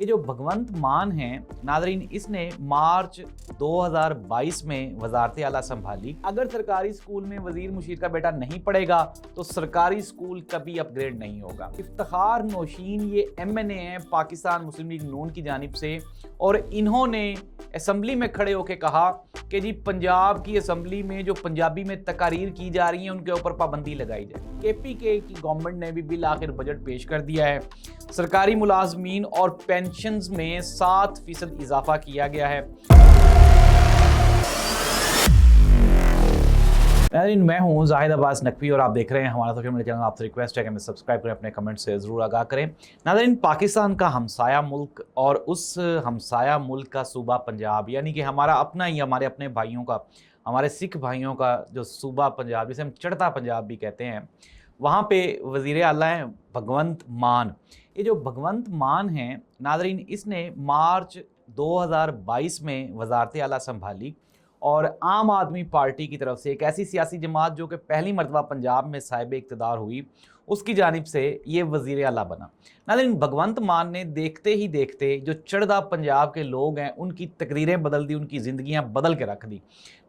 ये जो भगवंत मान हैं नादरीन, इसने मार्च 2022 में वजारत आला संभाली। अगर सरकारी स्कूल में वजीर मुशीर का बेटा नहीं पढ़ेगा तो सरकारी स्कूल कभी अपग्रेड नहीं होगा। इफ्तिखार नौशीन ये MNA हैं पाकिस्तान मुस्लिम लीग नून की जानिब से, और इन्होंने असम्बली में खड़े होकर कहा कि जी पंजाब की असम्बली में जो पंजाबी में तकारीर की जा रही हैं उनके ऊपर पाबंदी लगाई जाए। KPK की गवर्नमेंट ने भी बिल आखिर बजट पेश कर दिया है। सरकारी मुलाजमीन और पेंशन्स में 7% इजाफा किया गया है। मैं हूं जाहिद अब्बास नकवी और आप देख रहे हैं हमारा सोशल मीडिया चैनल। आपसे रिक्वेस्ट है कि हमें सब्सक्राइब करें, अपने कमेंट से ज़रूर आगाह करें। नाज़रीन, पाकिस्तान का हमसाया मुल्क और उस हमसाया मुल्क का सूबा पंजाब, यानी कि हमारा अपना ही, हमारे अपने भाइयों का, हमारे सिख भाइयों का जो सूबा पंजाब, जिसे हम चढ़ता पंजाब भी कहते हैं, वहाँ पे वज़ीर आला हैं भगवंत मान। ये जो भगवंत मान हैं नाज़रीन, इसने मार्च 2022 में वजारत आला संभाली और आम आदमी पार्टी की तरफ से एक ऐसी सियासी जमात जो कि पहली मरतबा पंजाब में साहिब इक़्तिदार हुई, उसकी जानिब से ये वज़ीर आला बना। नाज़रीन, भगवंत मान ने देखते ही देखते जो चढ़दा पंजाब के लोग हैं उनकी तकरीरें बदल दी, उनकी ज़िंदगियां बदल के रख दी।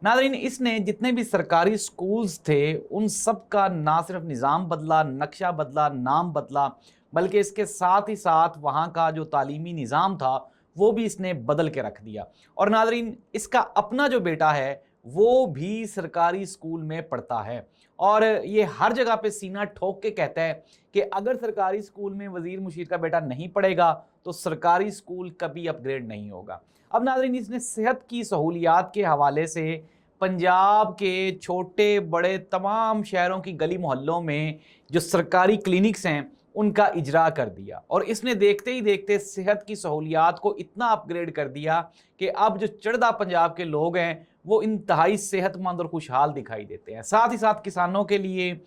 नाज़रीन, इसने जितने भी सरकारी स्कूल्स थे उन सब का ना सिर्फ निज़ाम बदला, नक्शा बदला, नाम बदला, बल्कि इसके साथ ही साथ वहाँ का जो तालीमी निज़ाम था वो भी इसने बदल के रख दिया। और नाज़रीन, इसका अपना जो बेटा है वो भी सरकारी स्कूल में पढ़ता है और ये हर जगह पे सीना ठोक के कहता है कि अगर सरकारी स्कूल में वजीर मुशीर का बेटा नहीं पढ़ेगा तो सरकारी स्कूल कभी अपग्रेड नहीं होगा। अब नाज़रीन, इसने सेहत की सहूलियात के हवाले से पंजाब के छोटे बड़े तमाम शहरों की गली मोहल्लों में जो सरकारी क्लिनिक्स हैं उनका इजरा कर दिया, और इसने देखते ही देखते सेहत की सहूलियात को इतना अपग्रेड कर दिया कि अब जो चढ़दा पंजाब के लोग हैं वो इंतहाई सेहतमंद और खुशहाल दिखाई देते हैं। साथ ही साथ किसानों के लिए,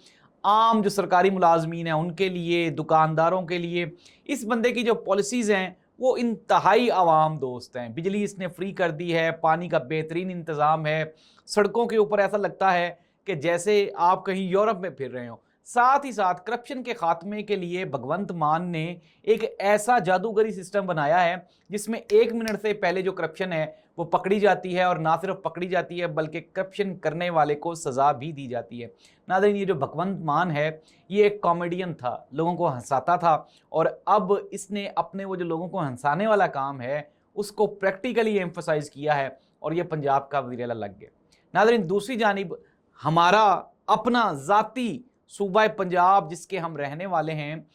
आम जो सरकारी मुलाजमीन हैं उनके लिए, दुकानदारों के लिए इस बंदे की जो पॉलिसीज़ हैं वो इंतहाई आवाम दोस्त हैं। बिजली इसने फ्री कर दी है, पानी का बेहतरीन इंतज़ाम है, सड़कों के ऊपर ऐसा लगता है कि जैसे आप कहीं यूरोप में फिर रहे हो। साथ ही साथ करप्शन के खात्मे के लिए भगवंत मान ने एक ऐसा जादूगरी सिस्टम बनाया है जिसमें 1 मिनट से पहले जो करप्शन है वो पकड़ी जाती है, और ना सिर्फ पकड़ी जाती है बल्कि करप्शन करने वाले को सज़ा भी दी जाती है। नाज़रीन, ये जो भगवंत मान है ये एक कॉमेडियन था, लोगों को हंसाता था, और अब इसने अपने वो जो लोगों को हंसाने वाला काम है उसको प्रैक्टिकली एम्फसाइज़ किया है और ये पंजाब का वज़ीर आला लग गया। नाज़रीन, दूसरी जानिब हमारा अपना ज़ाती सूबा पंजाब जिसके हम रहने वाले हैं,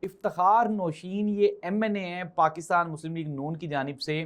इफ्तिखार नौशीन ये MNA हैं पाकिस्तान मुस्लिम लीग नून की जानिब से,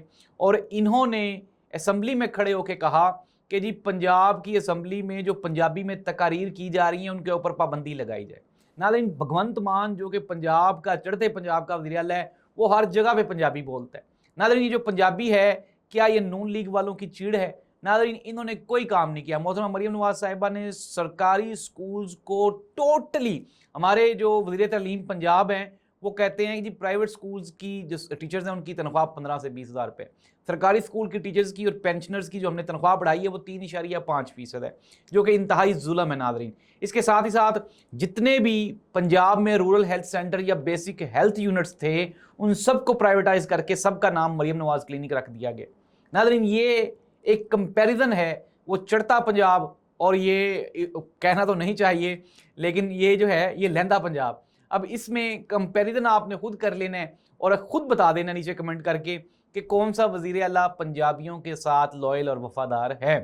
और इन्होंने असम्बली में खड़े होकर कहा कि जी पंजाब की असम्बली में जो पंजाबी में तकारीर की जा रही हैं उनके ऊपर पाबंदी लगाई जाए। नाज़रीन, भगवंत मान जो कि पंजाब का, चढ़ते पंजाब का वज़ीर आला है, वो हर जगह पे पंजाबी बोलता है। नाज़रीन, ये जो पंजाबी है, क्या ये नून लीग वालों की चिड़ है? नाज़रीन, इन्होंने कोई काम नहीं किया। मोहतरमा मरियम नवाज साहिबा ने सरकारी स्कूल्स को टोटली, हमारे जो वज़ीर तालीम पंजाब हैं वो कहते हैं कि जी प्राइवेट स्कूल्स की जो टीचर्स हैं उनकी तनख्वाह 15 से 20 हज़ार रुपये, सरकारी स्कूल की टीचर्स की और पेंशनर्स की जो हमने तनख्वाह बढ़ाई है वो 3.5% है, जो कि इंतहाई जुल्म है। नाज़रीन, इसके साथ ही साथ जितने भी पंजाब में रूरल हेल्थ सेंटर या बेसिक हेल्थ यूनिट्स थे उन सबको प्राइवेटाइज करके सबका नाम मरियम नवाज क्लिनिक रख दिया गया। नाज़रीन, ये एक कंपैरिजन है वो चढ़ता पंजाब, और ये कहना तो नहीं चाहिए लेकिन ये जो है ये लहंदा पंजाब। अब इसमें कंपैरिजन आपने खुद कर लेना है और खुद बता देना नीचे कमेंट करके कि कौन सा वज़ीर आला पंजाबियों के साथ लॉयल और वफादार है।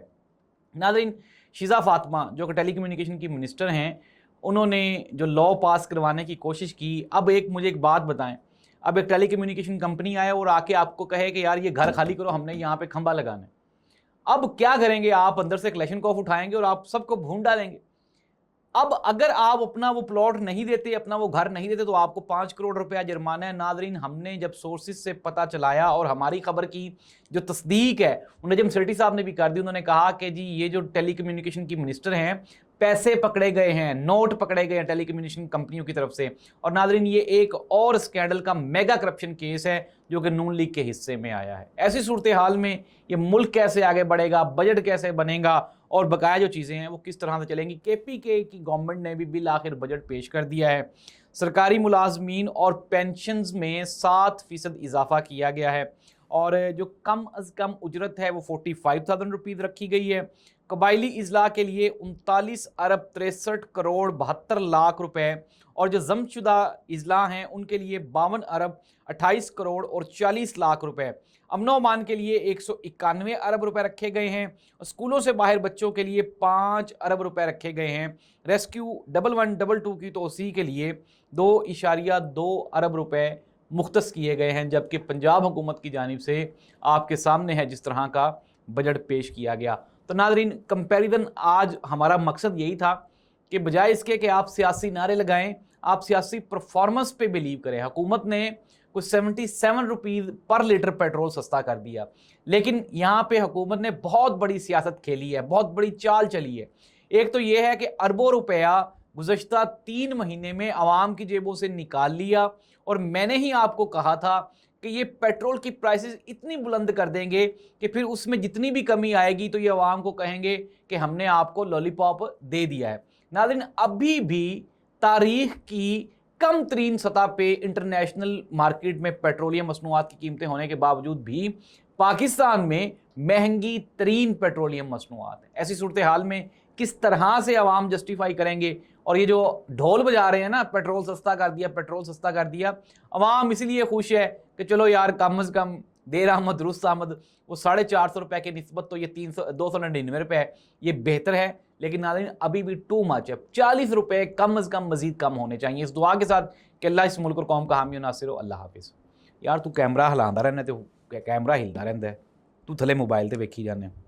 नाज़रीन, शिज़ा फातिमा जो कि टेली कम्युनिकेशन की मिनिस्टर हैं, उन्होंने जो लॉ पास करवाने की कोशिश की। अब मुझे एक बात बताएं, अब एक टेली कम्युनिकेशन कंपनी आए और आके आपको कहे कि यार ये घर खाली करो, हमने यहाँ पे खंबा लगाना है। अब क्या करेंगे आप? अंदर से क्लैशनकॉफ उठाएंगे और आप सबको भून डालेंगे। अब अगर आप अपना वो प्लॉट नहीं देते, अपना वो घर नहीं देते, तो आपको 5 करोड़ रुपया जुर्माना है। नाज़रीन, हमने जब सोर्सेज से पता चलाया और हमारी खबर की जो तस्दीक है उन्हें सेठी साहब ने भी कर दी, उन्होंने कहा कि जी ये जो टेली कम्युनिकेशन की मिनिस्टर हैं, पैसे पकड़े गए हैं, नोट पकड़े गए हैं टेली कम्युनिकेशन कंपनियों की तरफ से। और नाज़रीन, ये एक और स्कैंडल का मेगा करप्शन केस है जो कि नून लीग के हिस्से में आया है। ऐसी सूरत हाल में ये मुल्क कैसे आगे बढ़ेगा, बजट कैसे बनेगा और बकाया जो चीज़ें हैं वो किस तरह से चलेंगी। KPK की गवर्नमेंट ने भी बिल आखिर बजट पेश कर दिया है। सरकारी मुलाजमीन और पेंशन्स में 7% इजाफा किया गया है और जो कम अज़ कम उजरत है वो 45,000 रुपीज़ रखी गई है। कबायली अजला के लिए 39 अरब 63 करोड़ 72 लाख रुपए और जो जमशुदा अजला हैं उनके लिए 52 अरब 28 करोड़ और 40 लाख रुपए। अमनो अमान के लिए 191 अरब रुपए रखे गए हैं। स्कूलों से बाहर बच्चों के लिए 5 अरब रुपए रखे गए हैं। रेस्क्यू 1112 की तोसी के लिए 2.2 अरब रुपए मुख्तस किए गए हैं, जबकि पंजाब हुकूमत की जानिब से आपके सामने है जिस तरह का बजट पेश किया गया। तो नाज़रीन, कंपैरिजन आज हमारा मकसद यही था कि बजाय इसके कि आप सियासी नारे लगाएं, आप सियासी परफॉर्मेंस पे बिलीव करें। हुकूमत ने कुछ 77 रुपीज़ पर लीटर पेट्रोल सस्ता कर दिया, लेकिन यहाँ पे हुकूमत ने बहुत बड़ी सियासत खेली है, बहुत बड़ी चाल चली है। एक तो ये है कि अरबों रुपया गुज़श्ता 3 महीने में आवाम की जेबों से निकाल लिया और मैंने ही आपको कहा था कि ये पेट्रोल की प्राइसेस इतनी बुलंद कर देंगे कि फिर उसमें जितनी भी कमी आएगी तो ये आवाम को कहेंगे कि हमने आपको लॉलीपॉप दे दिया है। नाज़रीन, अभी भी तारीख की कम तरीन सतह पे इंटरनेशनल मार्केट में पेट्रोलियम मसनूआत की कीमतें होने के बावजूद भी पाकिस्तान में महंगी तरीन पेट्रोलियम मसनूआत है। ऐसी सूरत हाल में किस तरह से अवाम जस्टिफाई करेंगे? और ये जो ढोल बजा रहे हैं ना, पेट्रोल सस्ता कर दिया, पेट्रोल सस्ता कर दिया, अवाम इसलिए खुश है कि चलो यार कम अज़ कम देर आमद दुरुस्त आमद, वो 450 रुपये की निस्बत तो ये 299 रुपये है, ये बेहतर है। लेकिन नाज़रीन, अभी भी टू मच है। 40 रुपये कम अज़ कम मज़ीद कम होने चाहिए। इस दुआ के साथ कि अल्लाह इस मुल्क और कौम का हामी और नासिर हो। अल्लाह हाफिज़। यार तू कैमरा हिलांदा रहना, तो कैमरा हिलदा रहंदा है, तू थले मोबाइल ते वेखी जाने।